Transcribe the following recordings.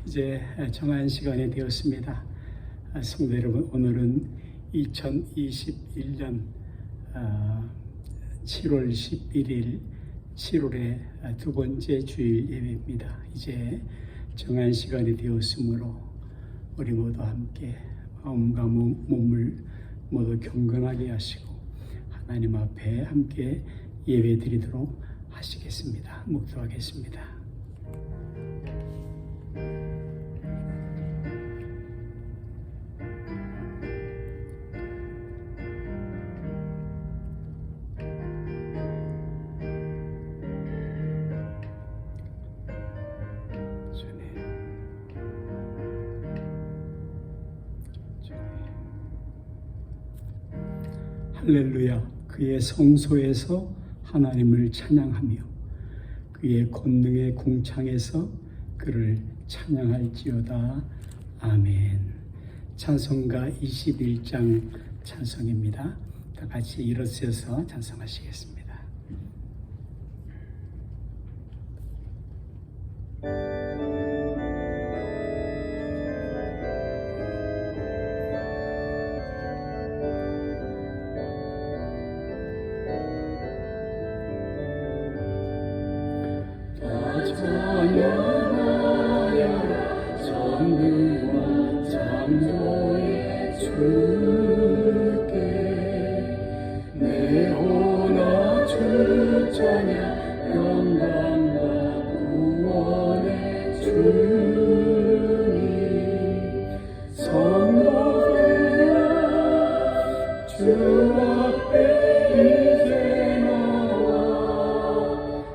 이제 정한 시간이 되었습니다. 성도 여러분, 오늘은 2021년 7월 11일 7월의 두 번째 주일 예배입니다. 이제 정한 시간이 되었으므로 우리 모두 함께 마음과 몸을 모두 경건하게 하시고 하나님 앞에 함께 예배 드리도록 하시겠습니다. 묵도하겠습니다. 할렐루야. 그의 성소에서 하나님을 찬양하며 그의 권능의 궁창에서 그를 찬양할지어다. 아멘. 찬송가 21장 찬송입니다. 다 같이 일어서서 찬송하시겠습니다. 찬양하여라 전능과 창조의 주께 내 혼아 주 찬양 영광과 구원의 주님 성도들아 주 앞에 이제 나와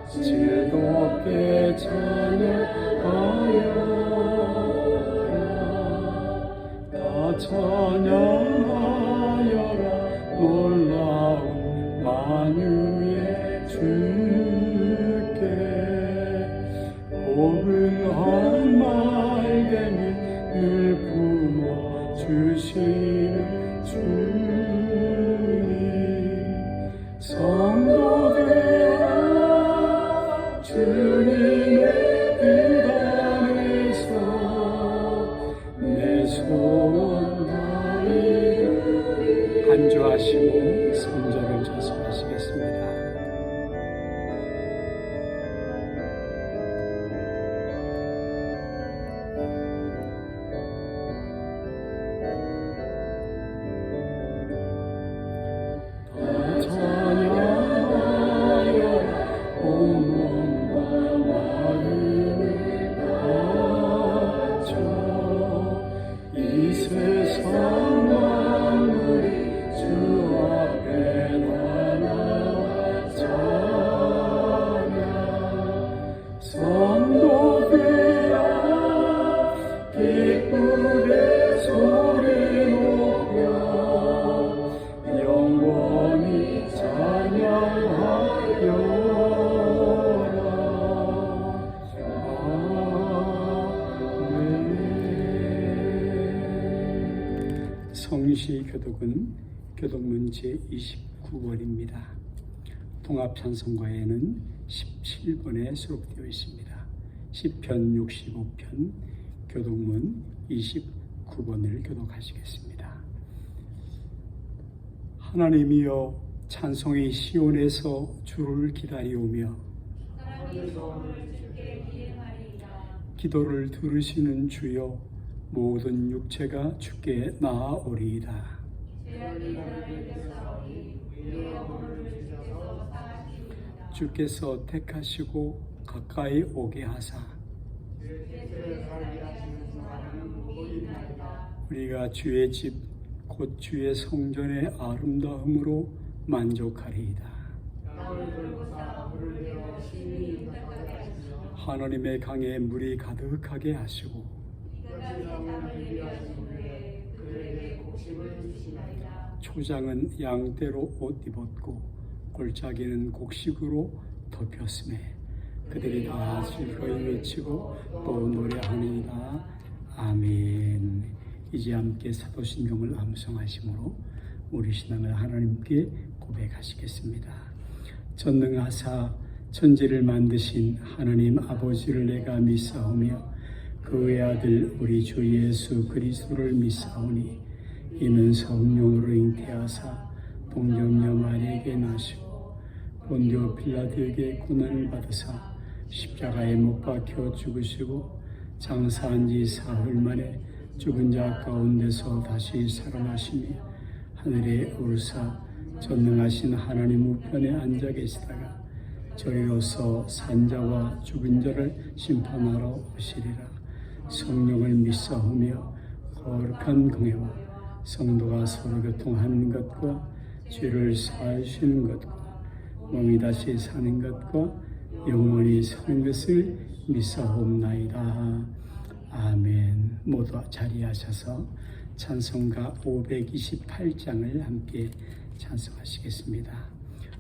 즐겁게 찬양하여라 다 찬양하여라 놀라운 만유의 주께 고운한 말개는 늘 품어주시는 주님 성도들아 주님의 그 안에서 내 소원 다이루리 간주하시고 성전을 전송하시겠습니다. 성시교독은 교독문 제29권입니다. 통합찬송가에는 17번에 수록되어 있습니다. 시편 65편 교독문 29번을 교독하시겠습니다. 하나님이여 찬송의 시온에서 주를 기다리오며 기도를 들으시는 주여 모든 육체가 주께 나아오리이다. 주께서 택하시고 가까이 오게 하사 우리가 주의 집 곧 주의 성전의 아름다움으로 만족하리이다. 하나님의 강에 물이 가득하게 하시고 초장은 양떼로 옷 입었고 골짜기는 곡식으로 덮였음에 그들이 다 즐거이 외치고 또 노래하니이다. 아멘. 이제 함께 사도신경을 암송하심으로 우리 신앙을 하나님께 고백하시겠습니다. 전능하사 천지를 만드신 하나님 아버지를 내가 믿사오며 그의 아들 우리 주 예수 그리스도를 믿사오니 이는 성령으로 잉태하사 동정녀 마리에게 나시고 본디오 빌라도에게 고난을 받으사 십자가에 못 박혀 죽으시고 장사한 지 사흘 만에 죽은 자 가운데서 다시 살아나시며 하늘에 오르사 전능하신 하나님 우편에 앉아 계시다가 저희로서 산자와 죽은 자를 심판하러 오시리라. 성령을 믿사오며 거룩한 공회와 성도가 서로 교통하는 것과 죄를 사하시는 것과 몸이 다시 사는 것과 영원히 사는 것을 믿사옵나이다. 아멘. 모두 자리하셔서 찬송가 528장을 함께 찬송하시겠습니다.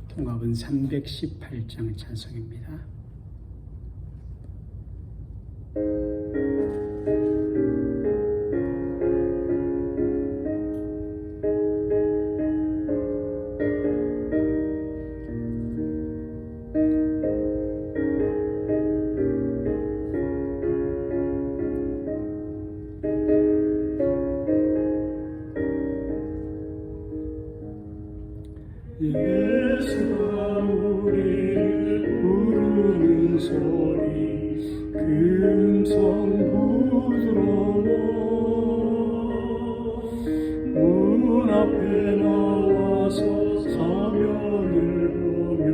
통합은 318장 찬송입니다. 예수가 우리를 부르는 소리 금성 부드러워 문 앞에 나와서 사면을 보며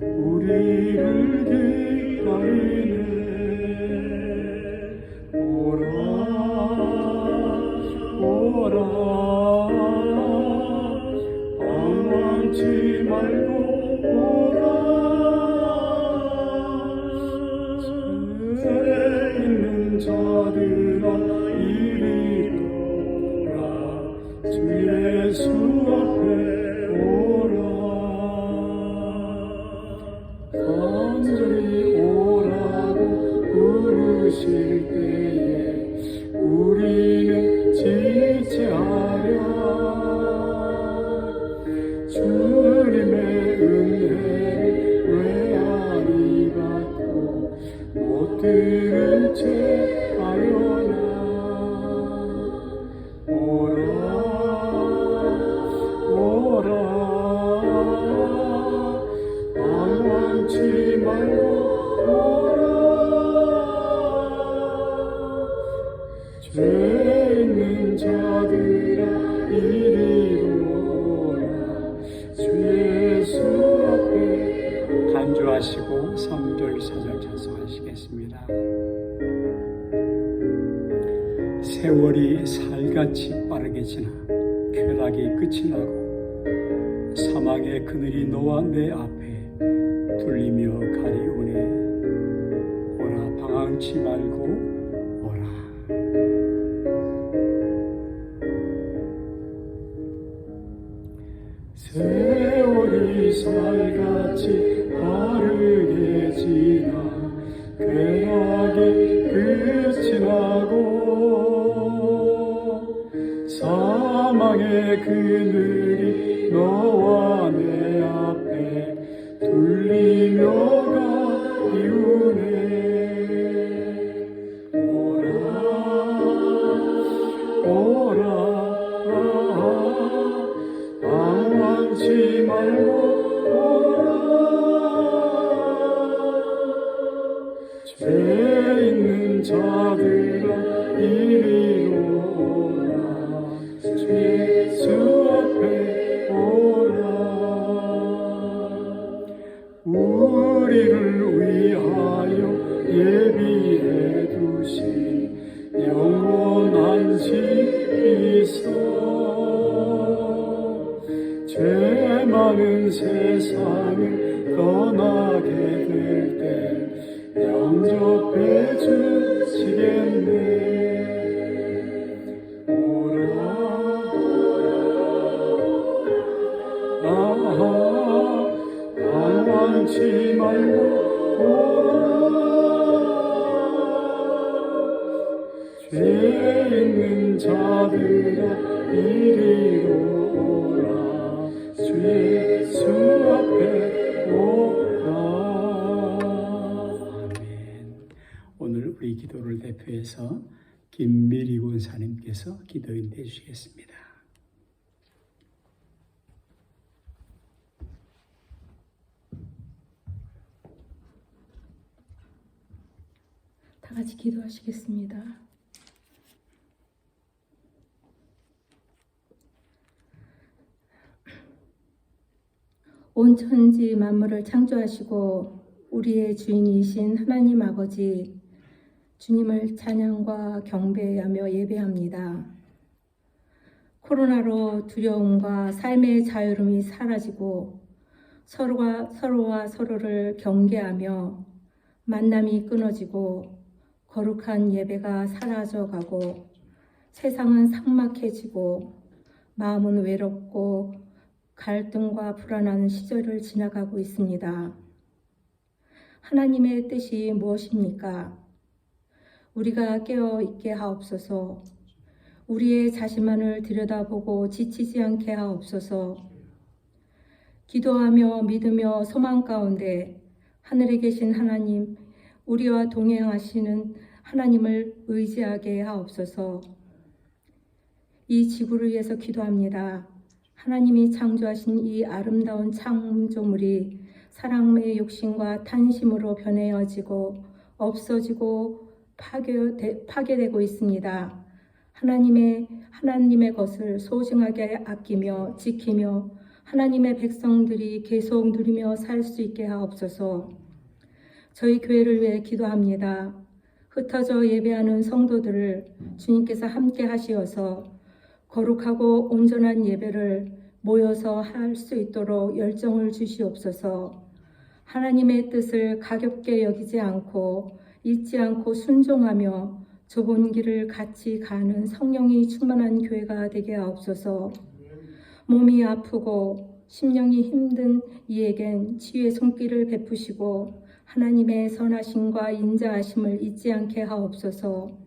우리를 기다리네. 오라 오라 방황치 말고 오라. 죄 있는 자들아 이리 오라. 주 예수 앞에 오라. 간절히 오라고 부르실 때에 우리는 지체하랴. 주님의 은혜를 외아리 받고 못 들은 채 가려나. 오라 오라 방황치 말고 오라. 죄 있는 자들아 이리로 예수 앞에. 간주하시고 3절 4절 찬송하시겠습니다. 세월이 살같이 빠르게 지나 쾌락이 끝이 나고 사망의 그늘이 너와 내 앞에 둘리며 가리우네. 오라 방황치 말고 오라. 세월이 살같이 빠르게 지나 쾌락이 끝이 나고 사망의 그늘이 너와 내 앞에 둘리며 가리우네. 오라 오라 방황치 말고 오라. 죄 있는 자들아 이리로 오라. 주 예수 앞에 오라. 우리를 위하여 예비해 두신 영원한 집이 있어. 죄 많은 세상을 떠나게 될 때 영접해 주시겠네. 오라 아하 방황치 말고 오라. 죄 있는 자들아 이리로 오라. 주 예수 앞에 오라. 아멘. 오늘 오늘 우리 기도를 대표해서 김미리 권사님께서 기도인해 주시겠습니다. 다 같이 기도하시겠습니다. 온 천지 만물을 창조하시고 우리의 주인이신 하나님 아버지, 주님을 찬양과 경배하며 예배합니다. 코로나로 두려움과 삶의 자유로움이 사라지고 서로와 서로를 경계하며 만남이 끊어지고 거룩한 예배가 사라져가고 세상은 삭막해지고 마음은 외롭고 갈등과 불안한 시절을 지나가고 있습니다. 하나님의 뜻이 무엇입니까? 우리가 깨어 있게 하옵소서. 우리의 자신만을 들여다보고 지치지 않게 하옵소서. 기도하며 믿으며 소망 가운데 하늘에 계신 하나님, 우리와 동행하시는 하나님을 의지하게 하옵소서. 이 지구를 위해서 기도합니다. 하나님이 창조하신 이 아름다운 창조물이 사람의 욕심과 탄심으로 변해지고 없어지고 파괴되고 있습니다. 하나님의 것을 소중하게 아끼며 지키며 하나님의 백성들이 계속 누리며 살 수 있게 하옵소서. 저희 교회를 위해 기도합니다. 흩어져 예배하는 성도들을 주님께서 함께 하시어서 거룩하고 온전한 예배를 모여서 할 수 있도록 열정을 주시옵소서. 하나님의 뜻을 가볍게 여기지 않고 잊지 않고 순종하며 좁은 길을 같이 가는 성령이 충만한 교회가 되게 하옵소서. 몸이 아프고 심령이 힘든 이에겐 치유의 손길을 베푸시고 하나님의 선하심과 인자하심을 잊지 않게 하옵소서.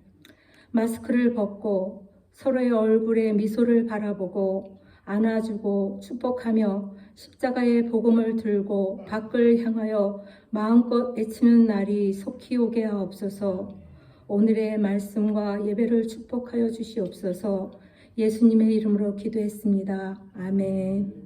마스크를 벗고 서로의 얼굴에 미소를 바라보고 안아주고 축복하며 십자가의 복음을 들고 밖을 향하여 마음껏 외치는 날이 속히 오게 하옵소서. 오늘의 말씀과 예배를 축복하여 주시옵소서. 예수님의 이름으로 기도했습니다. 아멘.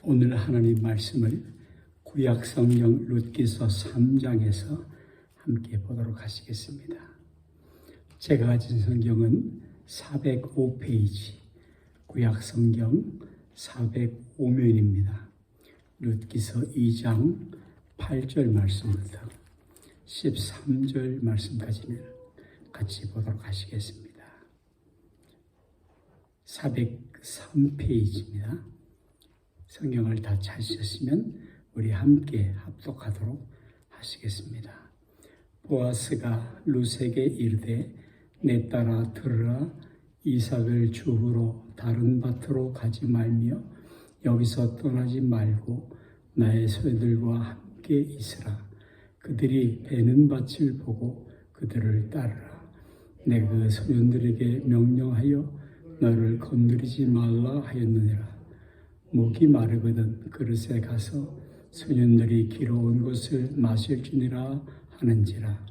오늘 하나님 말씀을 구약성경 룻기서 3장에서 함께 보도록 하시겠습니다. 제가 가진 성경은 405페이지, 구약성경 405면입니다. 룻기서 2장 8절 말씀부터 13절 말씀까지는 같이 보도록 하시겠습니다. 403페이지입니다. 성경을 다 찾으셨으면 우리 함께 합독하도록 하시겠습니다. 보아스가 룻에게 이르되 내 딸아 들으라. 이삭을 주후로 다른 밭으로 가지 말며 여기서 떠나지 말고 나의 소녀들과 함께 있으라. 그들이 베는 밭을 보고 그들을 따르라. 내가 그 소년들에게 명령하여 너를 건드리지 말라 하였느니라. 목이 마르거든 그릇에 가서 소년들이 길어온 것을 마실지니라 하는지라.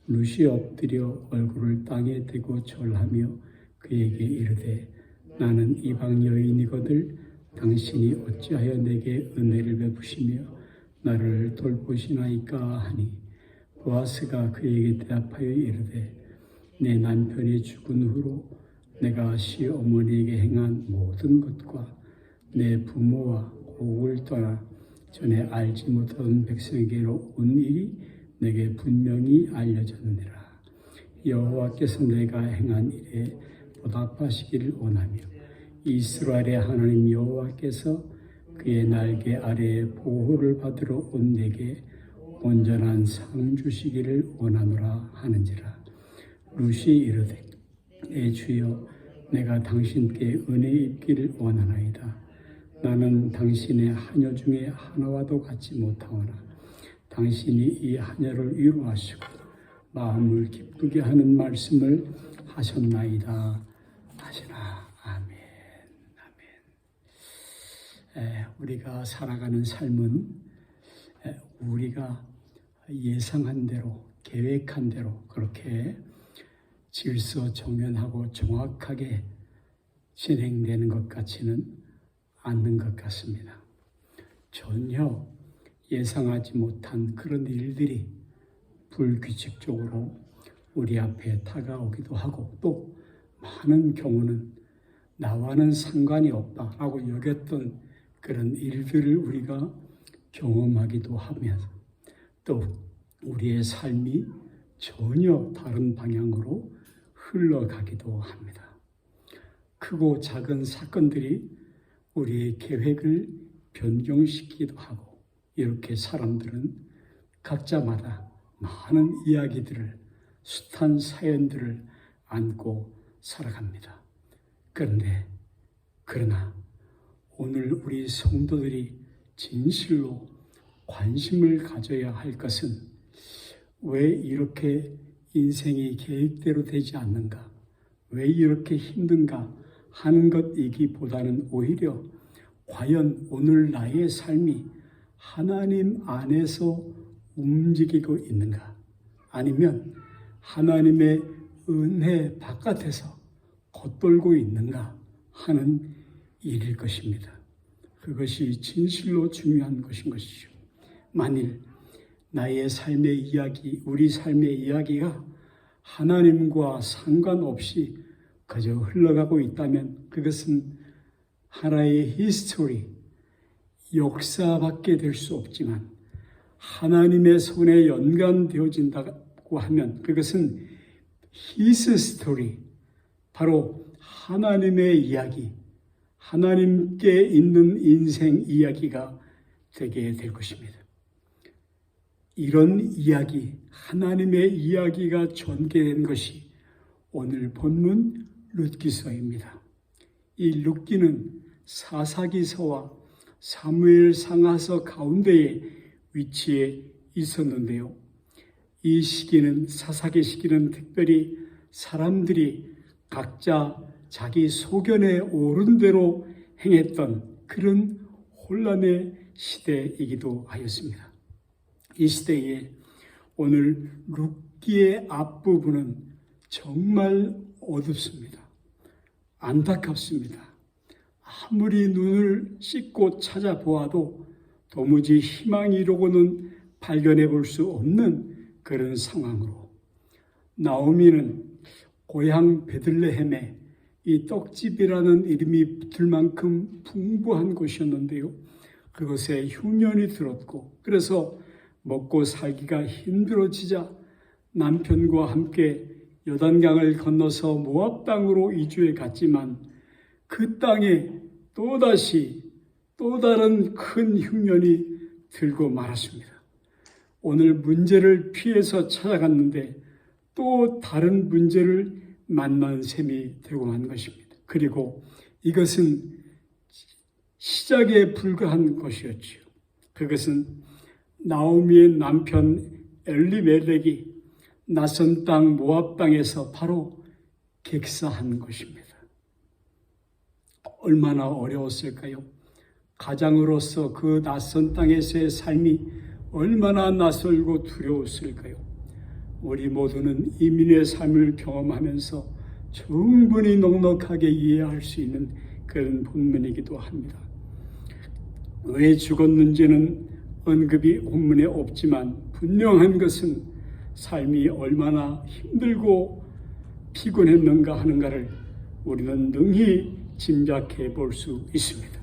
룻이 엎드려 얼굴을 땅에 대고 절하며 그에게 이르되 나는 이방 여인이거늘 당신이 어찌하여 내게 은혜를 베푸시며 나를 돌보시나이까 하니 보아스가 그에게 대답하여 이르되 내 남편이 죽은 후로 내가 시어머니에게 행한 모든 것과 내 부모와 고국을 떠나 전에 알지 못하던 백성에게로 온 일이 내게 분명히 알려졌느니라. 여호와께서 내가 행한 일에 보답하시기를 원하며 이스라엘의 하나님 여호와께서 그의 날개 아래에 보호를 받으러 온 내게 온전한 상 주시기를 원하노라 하는지라. 룻이 이르되 내 주여 내가 당신께 은혜 입기를 원하나이다. 나는 당신의 하녀 중에 하나와도 같지 못하오나 당신이 이 하녀를 위로하시고 마음을 기쁘게 하는 말씀을 하셨나이다 하시나. 아멘. 아멘. 우리가 살아가는 삶은 우리가 예상한 대로, 계획한 대로 그렇게 질서정연하고 정확하게 진행되는 것 같지는 않는 것 같습니다. 전혀 예상하지 못한 그런 일들이 불규칙적으로 우리 앞에 다가오기도 하고, 또 많은 경우는 나와는 상관이 없다라고 여겼던 그런 일들을 우리가 경험하기도 하면서, 또 우리의 삶이 전혀 다른 방향으로 흘러가기도 합니다. 크고 작은 사건들이 우리의 계획을 변경시키기도 하고, 이렇게 사람들은 각자마다 많은 이야기들을, 숱한 사연들을 안고 살아갑니다. 그러나 오늘 우리 성도들이 진실로 관심을 가져야 할 것은 왜 이렇게 인생이 계획대로 되지 않는가, 왜 이렇게 힘든가 하는 것이기보다는 오히려 과연 오늘 나의 삶이 하나님 안에서 움직이고 있는가, 아니면 하나님의 은혜 바깥에서 겉돌고 있는가 하는 일일 것입니다. 그것이 진실로 중요한 것인 것이죠. 만일 나의 삶의 이야기, 우리 삶의 이야기가 하나님과 상관없이 그저 흘러가고 있다면 그것은 하나의 히스토리, 역사밖에 될 수 없지만, 하나님의 손에 연관되어진다고 하면 그것은 His story, 바로 하나님의 이야기, 하나님께 있는 인생 이야기가 되게 될 것입니다. 이런 이야기, 하나님의 이야기가 전개된 것이 오늘 본문 룻기서입니다. 이 룻기는 사사기서와 사무엘상하서 가운데에 위치해 있었는데요. 이 시기는, 사사기 시기는 특별히 사람들이 각자 자기 소견에 오른 대로 행했던 그런 혼란의 시대이기도 하였습니다. 이 시대에 오늘 룻기의 앞부분은 정말 어둡습니다. 안타깝습니다. 아무리 눈을 씻고 찾아보아도 도무지 희망이로고는 발견해 볼 수 없는 그런 상황으로, 나오미는 고향 베들레헴에 이 떡집이라는 이름이 붙을 만큼 풍부한 곳이었는데요. 그것에 흉년이 들었고, 그래서 먹고 살기가 힘들어지자 남편과 함께 요단강을 건너서 모압 땅으로 이주해 갔지만 그 땅에 또다시 또 다른 큰 흉년이 들고 말았습니다. 오늘 문제를 피해서 찾아갔는데 또 다른 문제를 만난 셈이 되고 만 것입니다. 그리고 이것은 시작에 불과한 것이었지요. 그것은 나오미의 남편 엘리멜렉이 낯선 땅 모압 땅에서 바로 객사한 것입니다. 얼마나 어려웠을까요? 가장으로서 그 낯선 땅에서의 삶이 얼마나 낯설고 두려웠을까요? 우리 모두는 이민의 삶을 경험하면서 충분히 넉넉하게 이해할 수 있는 그런 본문이기도 합니다. 왜 죽었는지는 언급이 본문에 없지만 분명한 것은 삶이 얼마나 힘들고 피곤했는가 하는가를 우리는 능히 짐작해 볼 수 있습니다.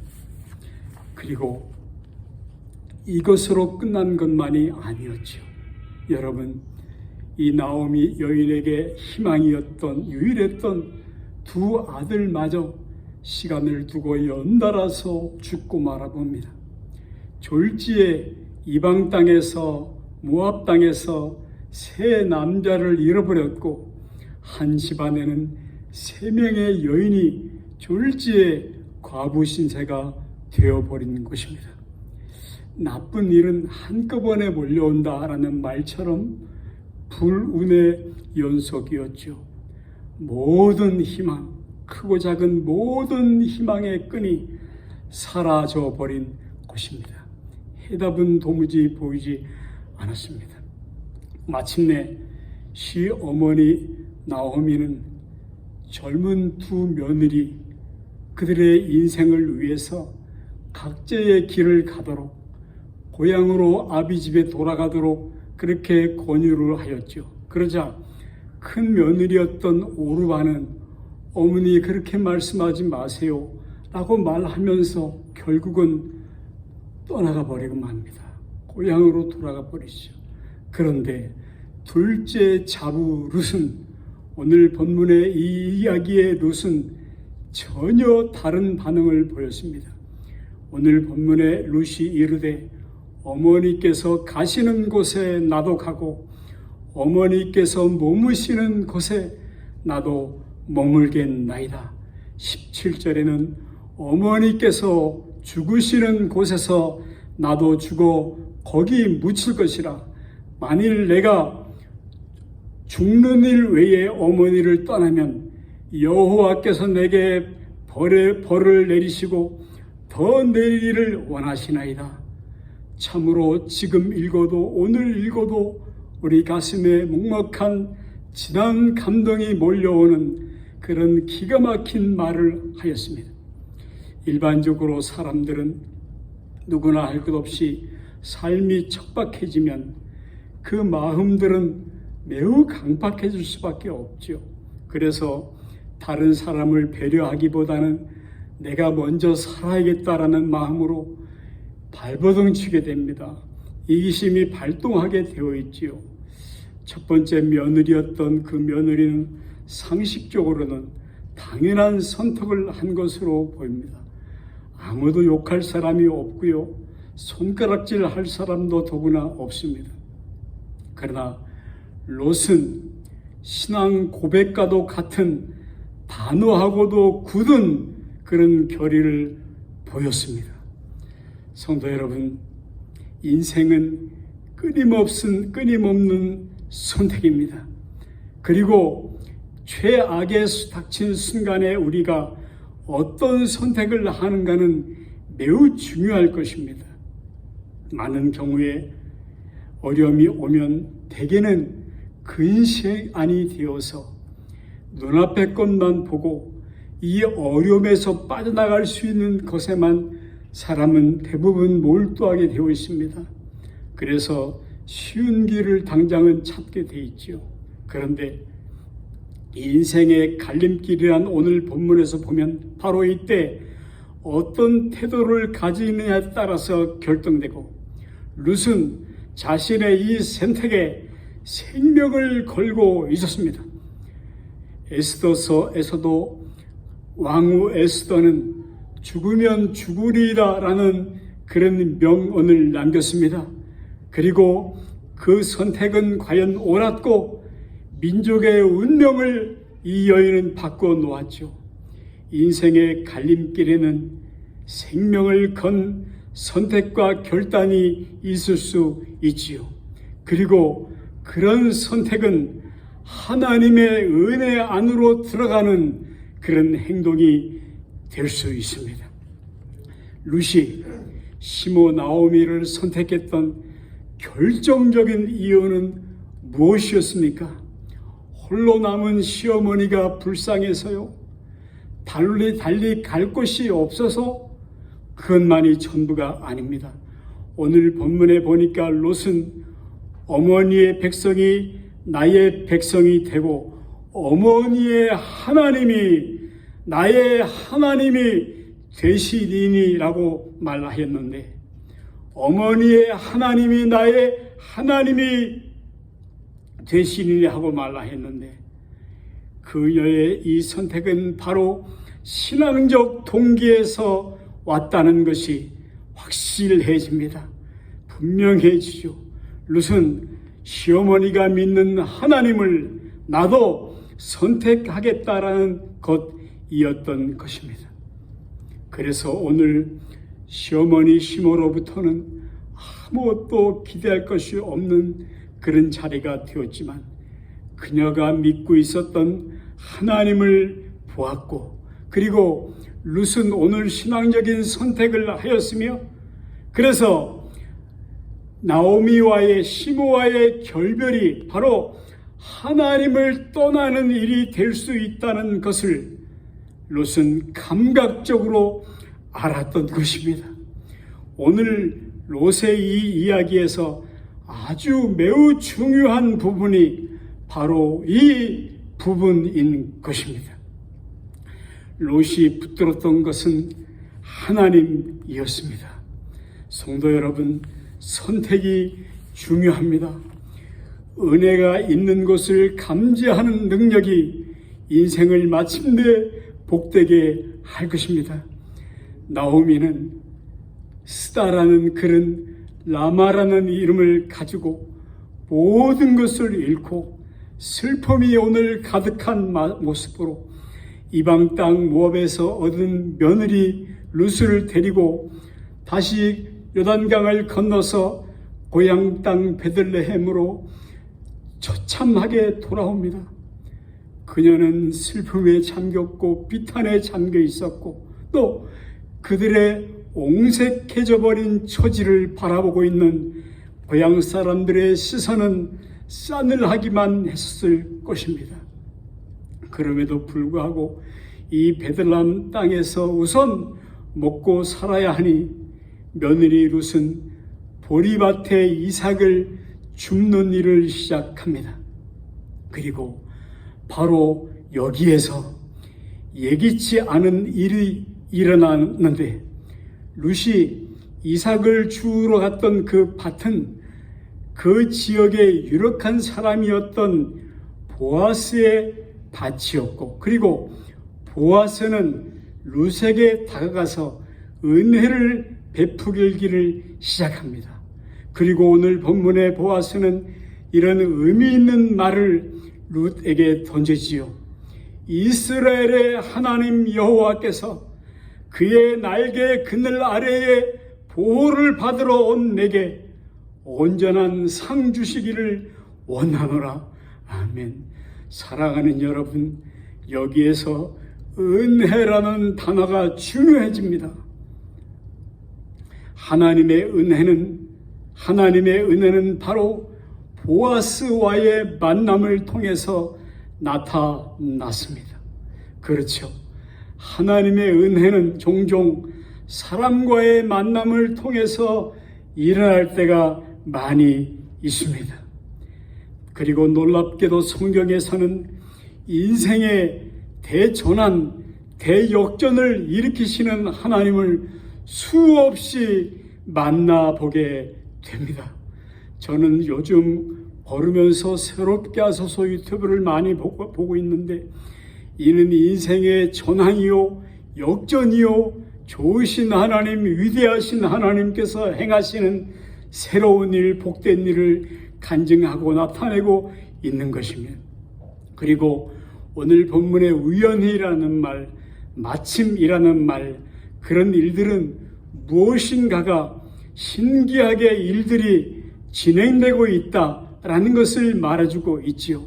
그리고 이것으로 끝난 것만이 아니었죠. 여러분, 이 나오미 여인에게 희망이었던, 유일했던 두 아들마저 시간을 두고 연달아서 죽고 말아봅니다. 졸지에 이방 땅에서, 모압 땅에서 세 남자를 잃어버렸고, 한 집안에는 3명의 여인이 졸지에 과부 신세가 되어버린 것입니다. 나쁜 일은 한꺼번에 몰려온다라는 말처럼 불운의 연속이었죠. 모든 희망, 크고 작은 모든 희망의 끈이 사라져 버린 것입니다. 해답은 도무지 보이지 않았습니다. 마침내 시어머니 나오미는 젊은 두 며느리 그들의 인생을 위해서 각자의 길을 가도록 고향으로 아비 집에 돌아가도록 그렇게 권유를 하였죠. 그러자 큰 며느리였던 오르바는 어머니 그렇게 말씀하지 마세요 라고 말하면서 결국은 떠나가 버리고 맙니다. 고향으로 돌아가 버리죠. 그런데 둘째 자부 룻은, 오늘 본문의 이 이야기의 룻은 전혀 다른 반응을 보였습니다. 오늘 본문의 룻이 이르되 어머니께서 가시는 곳에 나도 가고 어머니께서 머무시는 곳에 나도 머물겠나이다. 17절에는 어머니께서 죽으시는 곳에서 나도 죽어 거기 묻힐 것이라. 만일 내가 죽는 일 외에 어머니를 떠나면 여호와께서 내게 벌을 내리시고 더 내리기를 원하시나이다. 참으로 지금 읽어도 오늘 읽어도 우리 가슴에 먹먹한 진한 감동이 몰려오는 그런 기가 막힌 말을 하였습니다. 일반적으로 사람들은 누구나 할 것 없이 삶이 척박해지면 그 마음들은 매우 강박해질 수밖에 없죠. 그래서 다른 사람을 배려하기보다는 내가 먼저 살아야겠다라는 마음으로 발버둥 치게 됩니다. 이기심이 발동하게 되어 있지요. 첫 번째 며느리였던 그 며느리는 상식적으로는 당연한 선택을 한 것으로 보입니다. 아무도 욕할 사람이 없고요. 손가락질 할 사람도 더구나 없습니다. 그러나 롯은 신앙 고백과도 같은 단호하고도 굳은 그런 결의를 보였습니다. 성도 여러분, 인생은 끊임없는 선택입니다. 그리고 최악에 닥친 순간에 우리가 어떤 선택을 하는가는 매우 중요할 것입니다. 많은 경우에 어려움이 오면 대개는 근시안이 되어서 눈앞의 것만 보고 이 어려움에서 빠져나갈 수 있는 것에만 사람은 대부분 몰두하게 되어 있습니다. 그래서 쉬운 길을 당장은 찾게 돼 있죠. 그런데 인생의 갈림길이란 오늘 본문에서 보면 바로 이때 어떤 태도를 가지느냐에 따라서 결정되고, 룻은 자신의 이 선택에 생명을 걸고 있었습니다. 에스더서에서도 왕후 에스더는 죽으면 죽으리라 라는 그런 명언을 남겼습니다. 그리고 그 선택은 과연 옳았고 민족의 운명을 이 여인은 바꿔 놓았죠. 인생의 갈림길에는 생명을 건 선택과 결단이 있을 수 있지요. 그리고 그런 선택은 하나님의 은혜 안으로 들어가는 그런 행동이 될 수 있습니다. 룻이 시모 나오미를 선택했던 결정적인 이유는 무엇이었습니까? 홀로 남은 시어머니가 불쌍해서요? 달리 갈 곳이 없어서? 그것만이 전부가 아닙니다. 오늘 본문에 보니까 롯은 어머니의 백성이 나의 백성이 되고 어머니의 하나님이 나의 하나님이 되시리니라고 말하였는데, 어머니의 하나님이 나의 하나님이 되시리니 하고 말하였는데, 그녀의 이 선택은 바로 신앙적 동기에서 왔다는 것이 확실해집니다. 분명해지죠. 룻은 시어머니가 믿는 하나님을 나도 선택하겠다라는 것이었던 것입니다. 그래서 오늘 시어머니 시모로부터는 아무것도 기대할 것이 없는 그런 자리가 되었지만 그녀가 믿고 있었던 하나님을 보았고, 그리고 룻은 오늘 신앙적인 선택을 하였으며, 그래서 나오미와의 시모와의 결별이 바로 하나님을 떠나는 일이 될 수 있다는 것을 롯은 감각적으로 알았던 것입니다. 오늘 롯의 이 이야기에서 아주 매우 중요한 부분이 바로 이 부분인 것입니다. 롯이 붙들었던 것은 하나님이었습니다. 성도 여러분, 선택이 중요합니다. 은혜가 있는 것을 감지하는 능력이 인생을 마침내 복되게 할 것입니다. 나오미는 스다라는 그런 라마라는 이름을 가지고 모든 것을 잃고 슬픔이 오늘 가득한 모습으로 이방 땅 모압에서 얻은 며느리 룻을 데리고 다시 요단강을 건너서 고향 땅 베들레헴으로 처참하게 돌아옵니다. 그녀는 슬픔에 잠겼고 비탄에 잠겨 있었고, 또 그들의 옹색해져 버린 처지를 바라보고 있는 고향 사람들의 시선은 싸늘하기만 했을 것입니다. 그럼에도 불구하고 이 베들레헴 땅에서 우선 먹고 살아야 하니 며느리 룻은 보리밭에 이삭을 줍는 일을 시작합니다. 그리고 바로 여기에서 예기치 않은 일이 일어났는데, 룻이 이삭을 주우러 갔던 그 밭은 그 지역의 유력한 사람이었던 보아스의 밭이었고, 그리고 보아스는 룻에게 다가가서 은혜를 베푸기를 시작합니다. 그리고 오늘 본문의 보아스는 이런 의미 있는 말을 룻에게 던지지요. 이스라엘의 하나님 여호와께서 그의 날개 그늘 아래에 보호를 받으러 온 내게 온전한 상 주시기를 원하노라. 아멘. 사랑하는 여러분, 여기에서 은혜라는 단어가 중요해집니다. 하나님의 은혜는 바로 보아스와의 만남을 통해서 나타났습니다. 그렇죠. 하나님의 은혜는 종종 사람과의 만남을 통해서 일어날 때가 많이 있습니다. 그리고 놀랍게도 성경에서는 인생의 대전환, 대역전을 일으키시는 하나님을 수없이 만나보게 됩니다. 저는 요즘 걸으면서 새롭게 하소서 유튜브를 많이 보고 있는데, 이는 인생의 전환이요 역전이요 좋으신 하나님, 위대하신 하나님께서 행하시는 새로운 일, 복된 일을 간증하고 나타내고 있는 것입니다. 그리고 오늘 본문의 우연이라는 말, 마침이라는 말, 그런 일들은 무엇인가가 신기하게 일들이 진행되고 있다라는 것을 말해주고 있지요.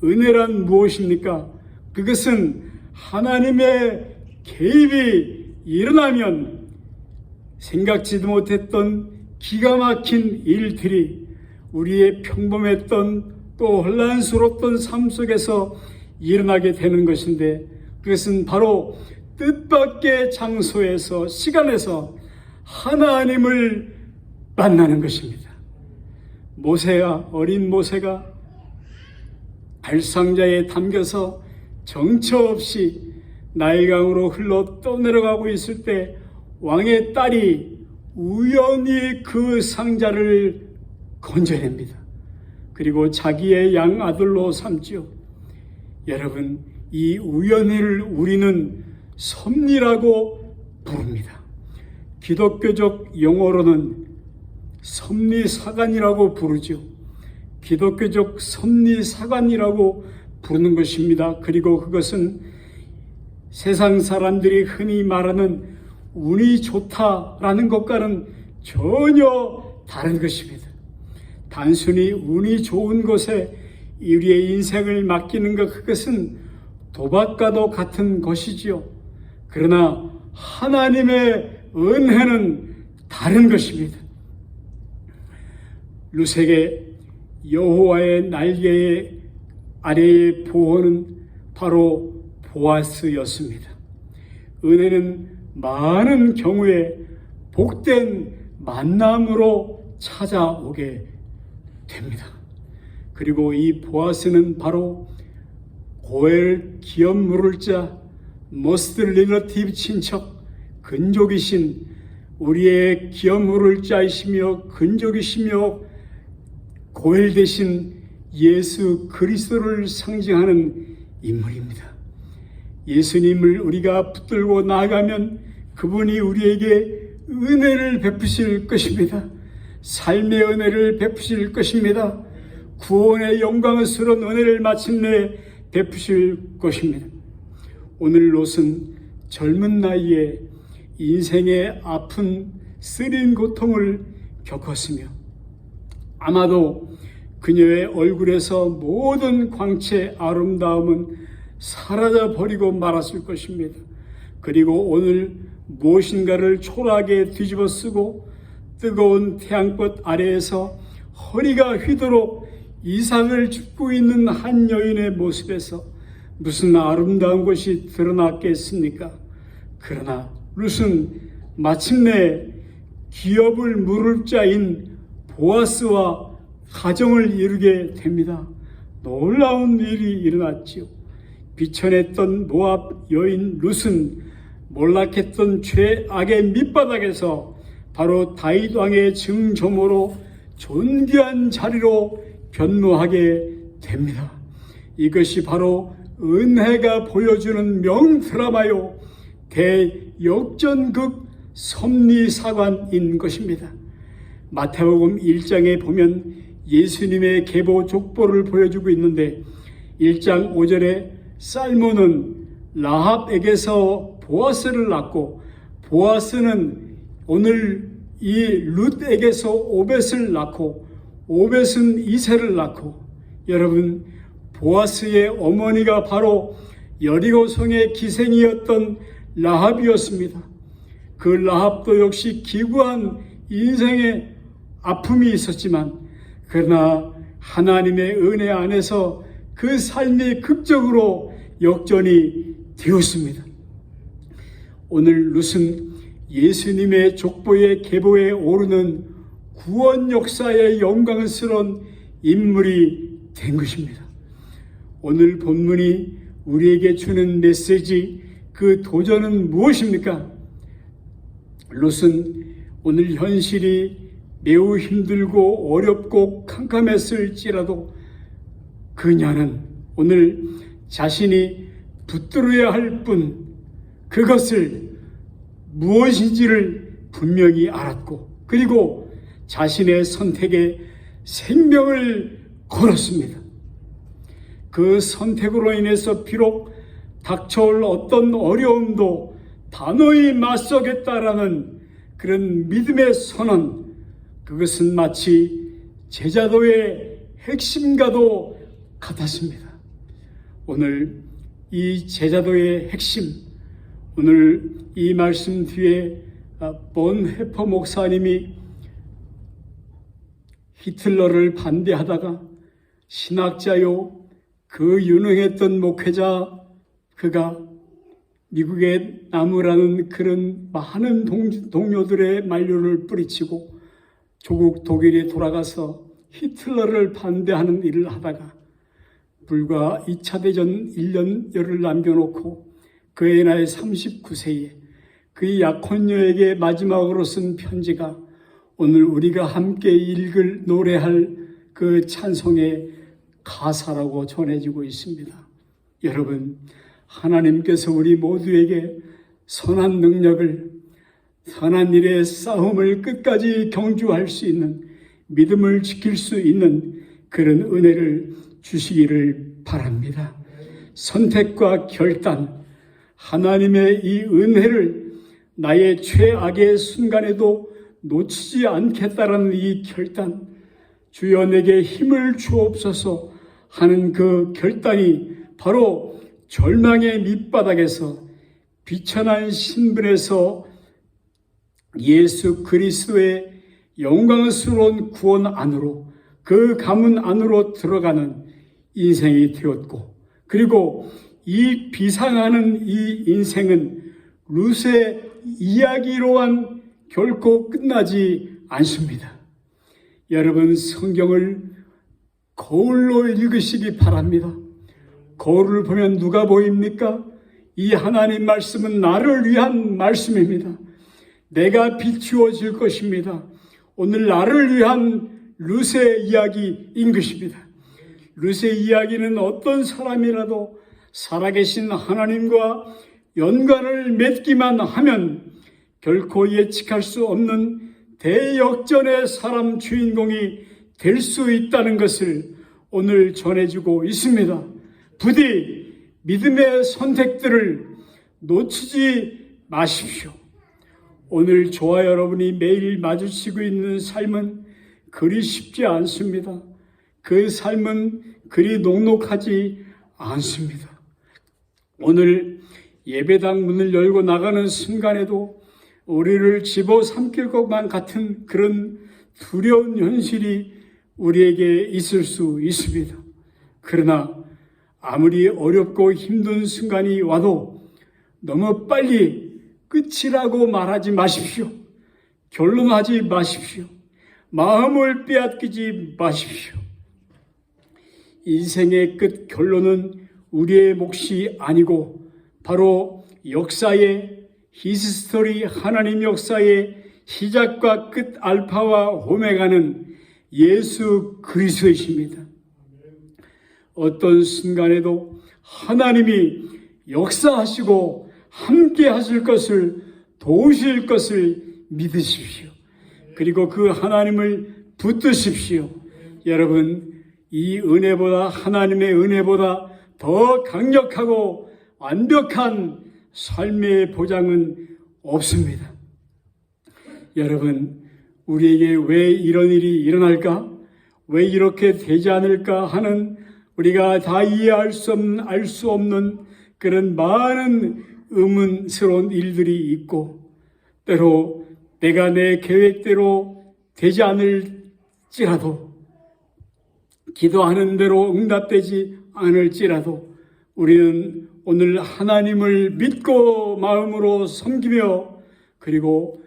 은혜란 무엇입니까? 그것은 하나님의 개입이 일어나면 생각지도 못했던 기가 막힌 일들이 우리의 평범했던 또 혼란스러웠던 삶 속에서 일어나게 되는 것인데, 그것은 바로 뜻밖의 장소에서, 시간에서 하나님을 만나는 것입니다. 어린 모세가 발상자에 담겨서 정처 없이 나일강으로 흘러 떠내려가고 있을 때 왕의 딸이 우연히 그 상자를 건져냅니다. 그리고 자기의 양아들로 삼지요. 여러분, 이 우연히를 우리는 섭리라고 부릅니다. 기독교적 용어로는 섭리사관이라고 부르죠. 기독교적 섭리사관이라고 부르는 것입니다. 그리고 그것은 세상 사람들이 흔히 말하는 운이 좋다라는 것과는 전혀 다른 것입니다. 단순히 운이 좋은 곳에 우리의 인생을 맡기는 것, 그것은 도박과도 같은 것이지요. 그러나 하나님의 은혜는 다른 것입니다. 룻에게 여호와의 날개 아래의 보호는 바로 보아스였습니다. 은혜는 많은 경우에 복된 만남으로 찾아오게 됩니다. 그리고 이 보아스는 바로 고엘 기업 물을 자 most relative 친척, 근족이신 우리의 기업 물을 자이시며 근족이시며 고엘 대신 예수 그리스도를 상징하는 인물입니다. 예수님을 우리가 붙들고 나아가면 그분이 우리에게 은혜를 베푸실 것입니다. 삶의 은혜를 베푸실 것입니다. 구원의 영광스러운 은혜를 마침내 베푸실 것입니다. 오늘 롯은 젊은 나이에 인생의 아픈 쓰린 고통을 겪었으며 아마도 그녀의 얼굴에서 모든 광채 아름다움은 사라져 버리고 말았을 것입니다. 그리고 오늘 무엇인가를 초라하게 뒤집어 쓰고 뜨거운 태양볕 아래에서 허리가 휘도록 이삭을 줍고 있는 한 여인의 모습에서 무슨 아름다운 것이 드러났겠습니까? 그러나 룻은 마침내 기업을 물을 자인 보아스와 가정을 이루게 됩니다. 놀라운 일이 일어났지요. 비천했던 모압 여인 룻은 몰락했던 죄악의 밑바닥에서 바로 다윗 왕의 증조모로 존귀한 자리로 변모하게 됩니다. 이것이 바로 은혜가 보여주는 명드라마요 대역전극 섭리사관인 것입니다. 마태복음 1장에 보면 예수님의 계보 족보를 보여주고 있는데 1장 5절에 살몬은 라합에게서 보아스를 낳고 보아스는 오늘 이 룻에게서 오벳을 낳고 오벳은 이새를 낳고, 여러분, 보아스의 어머니가 바로 여리고성의 기생이었던 라합이었습니다. 그 라합도 역시 기구한 인생의 아픔이 있었지만 그러나 하나님의 은혜 안에서 그 삶이 극적으로 역전이 되었습니다. 오늘 룻은 예수님의 족보의 계보에 오르는 구원 역사의 영광스러운 인물이 된 것입니다. 오늘 본문이 우리에게 주는 메시지, 그 도전은 무엇입니까? 롯은 오늘 현실이 매우 힘들고 어렵고 캄캄했을지라도 그녀는 오늘 자신이 붙들어야 할 뿐 그것을 무엇인지를 분명히 알았고, 그리고 자신의 선택에 생명을 걸었습니다. 그 선택으로 인해서 비록 닥쳐올 어떤 어려움도 단호히 맞서겠다라는 그런 믿음의 선언, 그것은 마치 제자도의 핵심과도 같았습니다. 오늘 이 제자도의 핵심, 오늘 이 말씀 뒤에 본헤퍼 목사님이 히틀러를 반대하다가 신학자요, 그 유능했던 목회자, 그가 미국의 나무라는 그런 많은 동료들의 만류를 뿌리치고 조국 독일에 돌아가서 히틀러를 반대하는 일을 하다가 불과 2차 대전 1년여를 남겨놓고 그의 나이 39세에 그 약혼녀에게 마지막으로 쓴 편지가 오늘 우리가 함께 읽을 노래할 그 찬송의 가사라고 전해지고 있습니다. 여러분, 하나님께서 우리 모두에게 선한 능력을, 선한 일의 싸움을 끝까지 경주할 수 있는, 믿음을 지킬 수 있는 그런 은혜를 주시기를 바랍니다. 선택과 결단, 하나님의 이 은혜를 나의 최악의 순간에도 놓치지 않겠다라는 이 결단, 주여 내게 힘을 주옵소서 하는 그 결단이 바로 절망의 밑바닥에서 비천한 신분에서 예수 그리스도의 영광스러운 구원 안으로, 그 가문 안으로 들어가는 인생이 되었고, 그리고 이 비상하는 이 인생은 룻의 이야기로만 결코 끝나지 않습니다. 여러분, 성경을 거울로 읽으시기 바랍니다. 거울을 보면 누가 보입니까? 이 하나님 말씀은 나를 위한 말씀입니다. 내가 비추어질 것입니다. 오늘 나를 위한 룻의 이야기인 것입니다. 룻의 이야기는 어떤 사람이라도 살아계신 하나님과 연관을 맺기만 하면 결코 예측할 수 없는 대역전의 사람 주인공이 될 수 있다는 것을 오늘 전해주고 있습니다. 부디 믿음의 선택들을 놓치지 마십시오. 오늘 저와 여러분이 매일 마주치고 있는 삶은 그리 쉽지 않습니다. 그 삶은 그리 녹록하지 않습니다. 오늘 예배당 문을 열고 나가는 순간에도 우리를 집어삼킬 것만 같은 그런 두려운 현실이 우리에게 있을 수 있습니다. 그러나 아무리 어렵고 힘든 순간이 와도 너무 빨리 끝이라고 말하지 마십시오. 결론하지 마십시오. 마음을 빼앗기지 마십시오. 인생의 끝 결론은 우리의 몫이 아니고 바로 역사의 히스토리, 하나님 역사의 시작과 끝 알파와 오메가는 예수 그리스도이십니다. 어떤 순간에도 하나님이 역사하시고 함께 하실 것을, 도우실 것을 믿으십시오. 그리고 그 하나님을 붙드십시오. 여러분, 이 은혜보다, 하나님의 은혜보다 더 강력하고 완벽한 삶의 보장은 없습니다. 여러분, 우리에게 왜 이런 일이 일어날까? 왜 이렇게 되지 않을까 하는 우리가 다 이해할 수 없는, 알 수 없는 그런 많은 의문스러운 일들이 있고, 때로 내가 내 계획대로 되지 않을지라도, 기도하는 대로 응답되지 않을지라도 우리는 오늘 하나님을 믿고 마음으로 섬기며, 그리고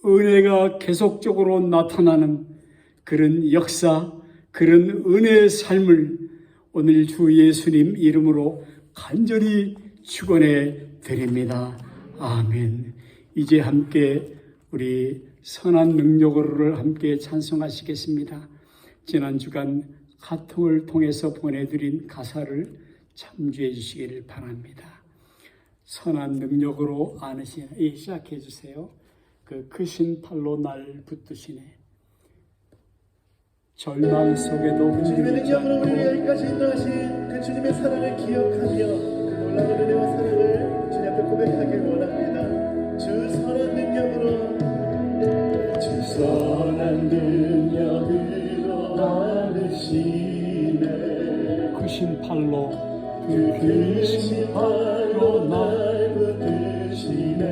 은혜가 계속적으로 나타나는 그런 역사, 그런 은혜의 삶을 오늘 주 예수님 이름으로 간절히 축원해 드립니다. 아멘. 이제 함께 우리 선한 능력으로를 함께 찬송하시겠습니다. 지난 주간 카톡을 통해서 보내드린 가사를 참조해 주시기를 바랍니다. 선한 능력으로 안으시네. 시작해 주세요. 그 크신 팔로 날 붙드시네. 절망 속에도 주님의 능력으로 우리를 여기까지 인도하신 그 주님의 사랑을 기억하며 그 놀라운 은혜와 사랑을 주님 앞에 고백하길 원합니다. 주 선한 능력으로, 주 선한 능력으로 안으시네. 크신 팔로, 그 크신 팔로 날 붙드시네.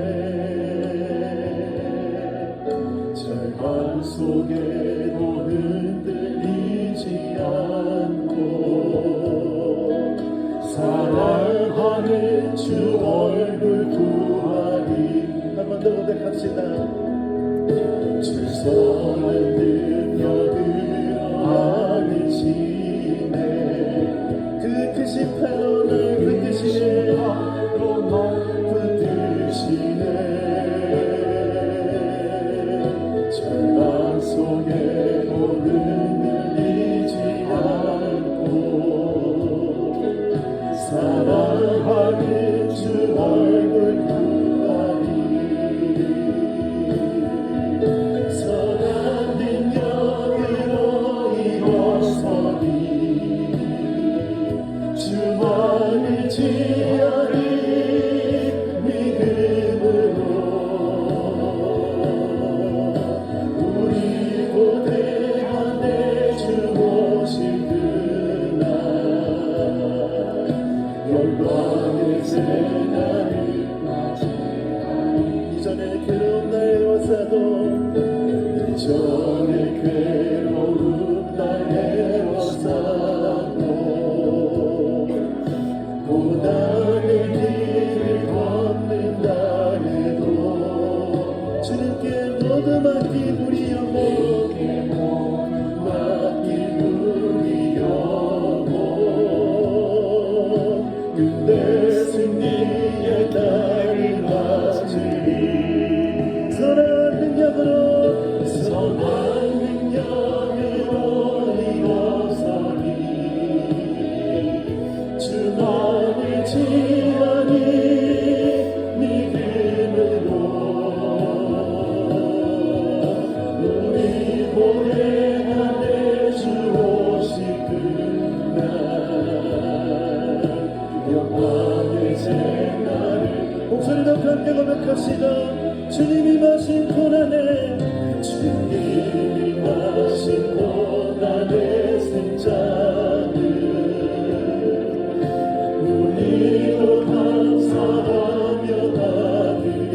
절망 속에도 흔들리지 않고 사랑하는 주 얼굴 구하리. 한 번 더 고백합시다. 주 선한 능력으로 안으시네. 그 크신 팔로 날 붙드시네. 절망 속에도 흔들리지 않고 사랑하는 주 얼굴 구하리. 선한 능력으로 일어서리. 주만을 지하리. 믿음으로 고백 안에 주 오실 그날 영광의 제날을 목소리로 함께 고백합시다. 주님이 마신 고난에 주님이 마신 고난의 생자들 우리도 감사하며 받으리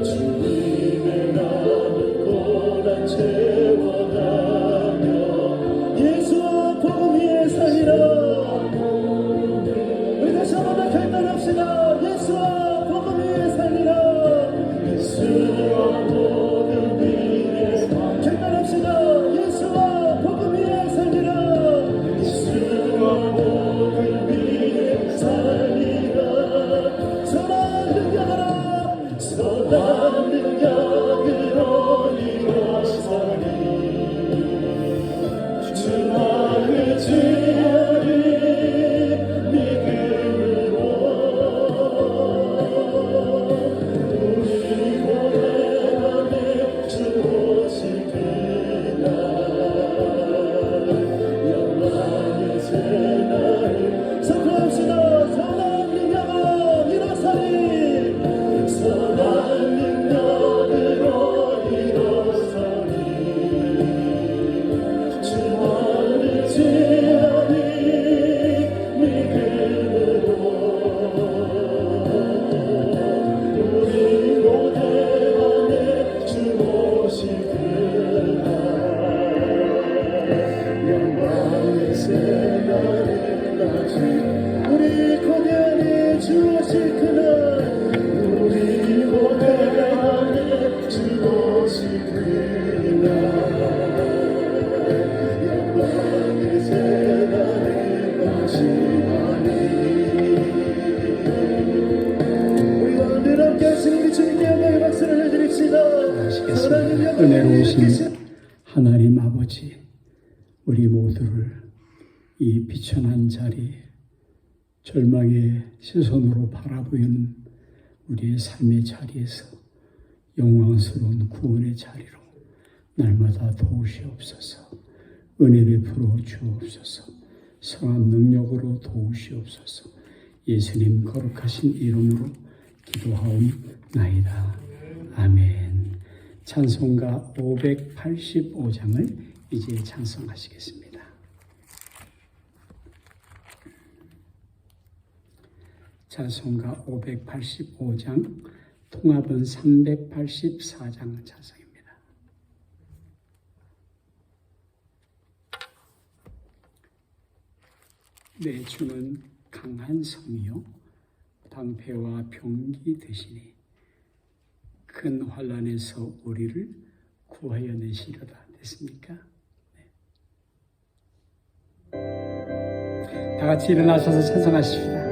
주님의 남은 고난 채워가며 예수와 복음 위에 살리라. 우리 다시 한번 결단합시다. 예수와 복음 위에 살리라. 예수와 복음 위에 결단합시다. 예수와 복음 위에 살리라. 예수와 복음 위에 살리라. 선한 능력으로 선한 능력으로 일어서리 주만을 지으리 믿음으로 우리 고백 안에 주 오실 그날 영광의 제날을 선포합시다. 선한 능력으로 일어서리 선한 능력으로 일어서리 주만을 지으리 믿음으로 우리 고백 안에 주 오실 그날 영광의 새날까지 우리 고백 안에 주 오실 그날 우리 고백 안에 주 오실 그날 영광의 새날까지 우리가 늘 함께 하시는 주님께 영광의 박수를 해드립시다. 아시겠습니다. 은혜로우신 하나님 아버지, 우리 모두를 이 비천한 자리, 절망의 시선으로 바라보는 우리의 삶의 자리에서 영광스러운 구원의 자리로 날마다 도우시옵소서. 은혜 베풀어 주옵소서. 성한 능력으로 도우시옵소서. 예수님 거룩하신 이름으로 기도하옵나이다. 아멘. 찬송가 585장을 이제 찬송하시겠습니다. 찬송가 585장, 통합은 384장 찬송입니다. 내 주는 강한 성이요 방패와 병기 되시니 큰 환난에서 우리를 구하여 내시려다. 됐습니까? 네. 다 같이 일어나셔서 찬송하십시다.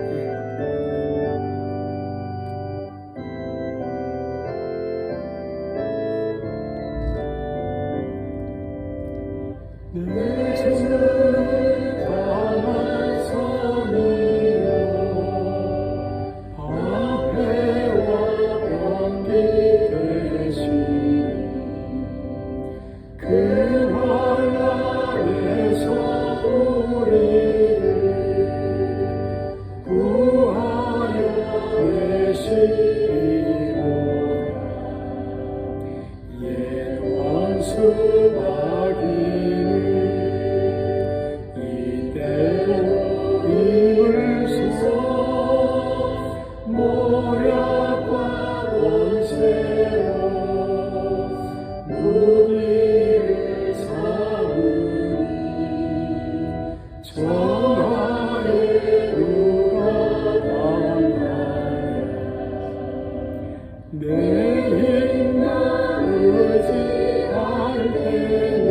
내 주는 강한 성이요 방패와 병기 되시니 그 환난에서 우리를 구하여 내시리로다. 옛 원수 마귀는 이대로 힘을 써 모략과 권세로 무기를 삼으니 정하에 누가 당하랴. 내 힘만 의지할 때는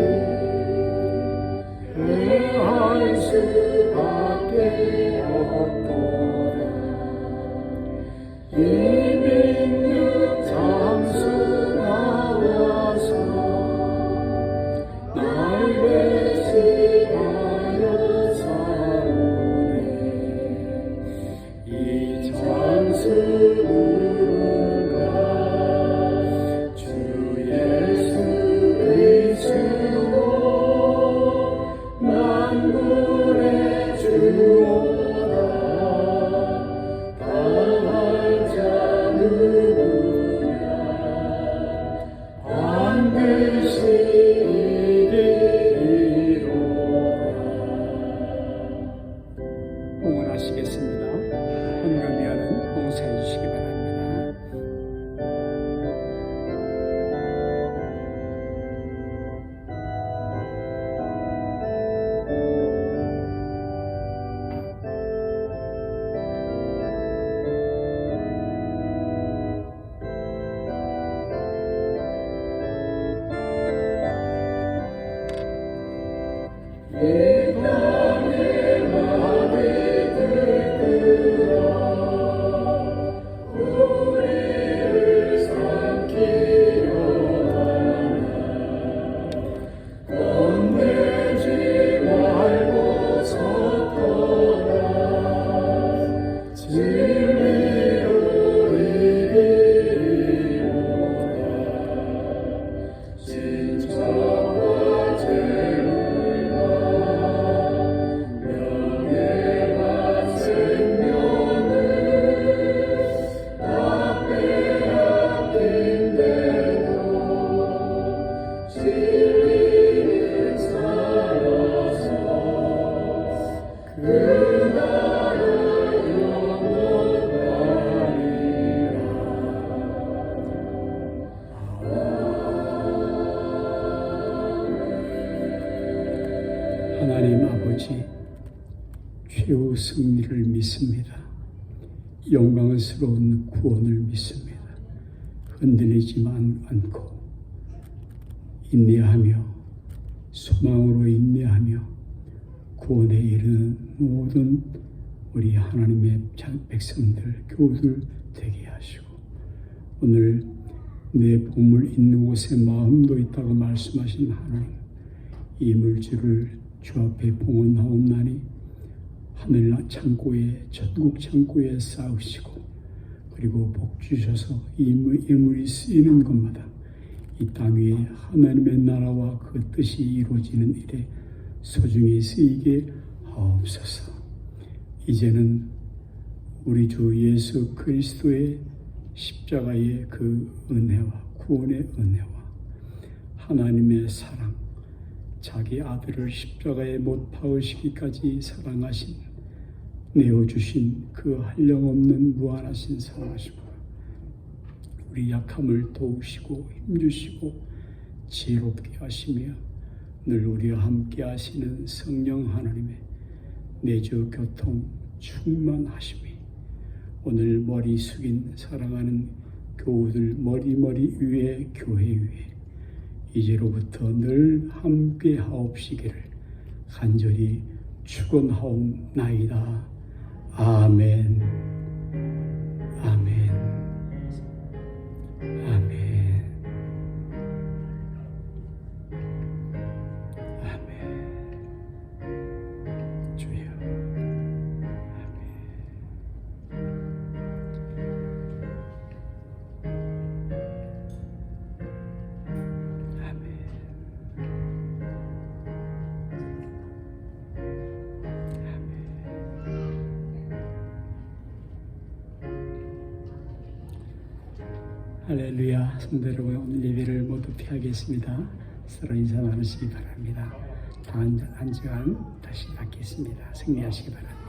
하나님 아버지, 최후 승리를 믿습니다. 영광스러운 구원을 믿습니다. 흔들리지만 않고 인내하며 소망으로 인내하며 구원에 이르는 모든 우리 하나님의 백성들, 교우들 되게 하시고, 오늘 내 보물 있는 곳에 마음도 있다고 말씀하신 하나님, 이 물질을 주 앞에 봉헌하옵나니 하늘 창고에, 전국 창고에 쌓으시고, 그리고 복 주셔서 이 물이 쓰이는 것마다 이 땅 위에 하나님의 나라와 그 뜻이 이루어지는 일에 소중히 쓰이게 하옵소서. 이제는 우리 주 예수 그리스도의 십자가의 그 은혜와 구원의 은혜와 하나님의 사랑, 자기 아들을 십자가에 못 박으시기까지 사랑하신, 내어주신 그 한량없는 무한하신 사랑하시고, 우리 약함을 도우시고 힘주시고 지혜롭게 하시며 늘 우리와 함께 하시는 성령 하나님의 내주 교통 충만하심이 오늘 머리 숙인 사랑하는 교우들 머리 위에, 교회 위에 이제로부터 늘 함께 하옵시기를 간절히 축원하옵나이다. 아멘. 아멘. 아멘. 아멘. 주여. 할렐루야. 성도 여러분, 오늘 예배를 모두 피하겠습니다. 서로 인사 나누시기 바랍니다. 다음 한 시간 다시 뵙겠습니다. 승리하시기 바랍니다.